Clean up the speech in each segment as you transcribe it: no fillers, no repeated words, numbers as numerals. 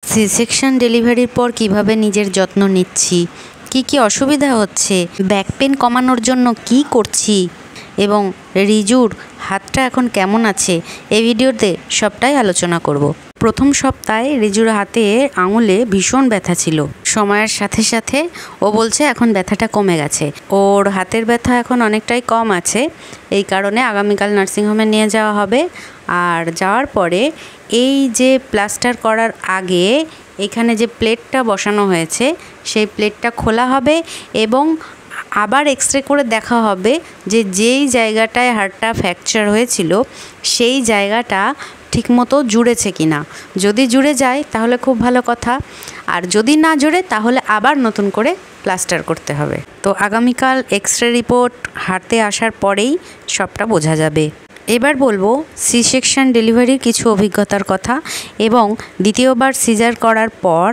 C section ডেলিভারির পর কিভাবে নিজের যত্ন নিচ্ছি, কি অসুবিধা হচ্ছে, ব্যাক পেন কমানোর জন্য কি করছি এবং রিজুর হাতটা এখন কেমন আছে, এই ভিডিওতে সবটাই আলোচনা করব। প্রথম সপ্তাহে রিজুর হাতে আঙুলে ভীষণ ব্যথা ছিল। সময়ের সাথে সাথে ও বলছে এখন ব্যথাটা কমে গেছে, ওর হাতের ব্যথা এখন অনেকটাই কম আছে। এই কারণে আগামীকাল নার্সিংহোমে নিয়ে যাওয়া হবে। আর যাওয়ার পরে এই যে প্লাস্টার করার আগে এখানে যে প্লেটটা বসানো হয়েছে সেই প্লেটটা খোলা হবে এবং আবার এক্সরে করে দেখা হবে যে যেই জায়গাটায় হাড়টা ফ্র্যাকচার হয়েছিল সেই জায়গাটা ঠিকমতো জুড়েছে কিনা। যদি জুড়ে যায় তাহলে খুব ভালো কথা, আর যদি না জুড়ে তাহলে আবার নতুন করে প্লাস্টার করতে হবে। তো আগামীকাল এক্সরে রিপোর্ট হাতে আসার পরেই সবটা বোঝা যাবে। এবার বলবো সি সেকশন ডেলিভারির কিছু অভিজ্ঞতার কথা এবং দ্বিতীয়বার সিজার করার পর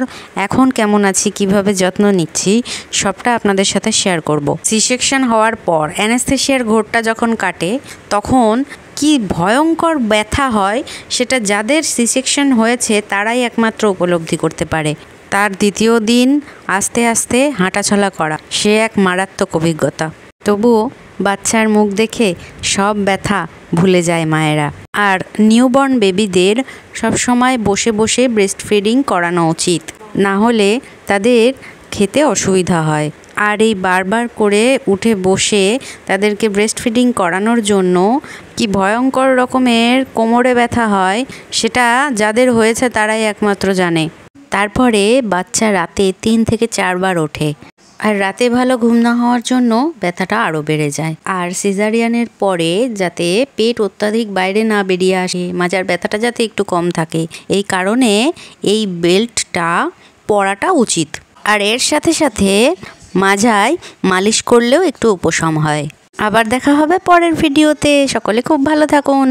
এখন কেমন আছি, কিভাবে যত্ন নিচ্ছি, সবটা আপনাদের সাথে শেয়ার করব। সি সেকশন হওয়ার পর অ্যানেস্থেশিয়ার ঘোরটা যখন কাটে তখন কি ভয়ঙ্কর ব্যথা হয় সেটা যাদের সি সেকশন হয়েছে তারাই একমাত্র উপলব্ধি করতে পারে। তার দ্বিতীয় দিন আস্তে আস্তে হাঁটাচলা করা সে এক মারাত্মক অভিজ্ঞতা। তবুও বাচ্চার মুখ দেখে সব ব্যথা ভুলে যায় মায়েরা। আর নিউবর্ন বেবিদের সবসময় বসে বসে ব্রেস্ট ফিডিং করানো উচিত, না হলে তাদের খেতে অসুবিধা হয়। আর এই বারবার করে উঠে বসে তাদেরকে ব্রেস্ট ফিডিং করানোর জন্য কি ভয়ঙ্কর রকমের কোমরে ব্যথা হয় সেটা যাদের হয়েছে তারাই একমাত্র জানে। তারপরে বাচ্চা রাতে 3 থেকে 4 বার ওঠে, আর রাতে ভালো ঘুম না হওয়ার জন্য ব্যথাটা আরও বেড়ে যায়। আর সিজারিয়ানের পরে যাতে পেট অত্যাধিক বাইরে না বেরিয়ে আসে, মাজার ব্যথাটা যাতে একটু কম থাকে, এই কারণে এই বেল্টটা পরাটা উচিত। আর এর সাথে সাথে মাজায় মালিশ করলেও একটু উপশম হয়। আবার দেখা হবে পরের ভিডিওতে। সকলে খুব ভালো থাকুন।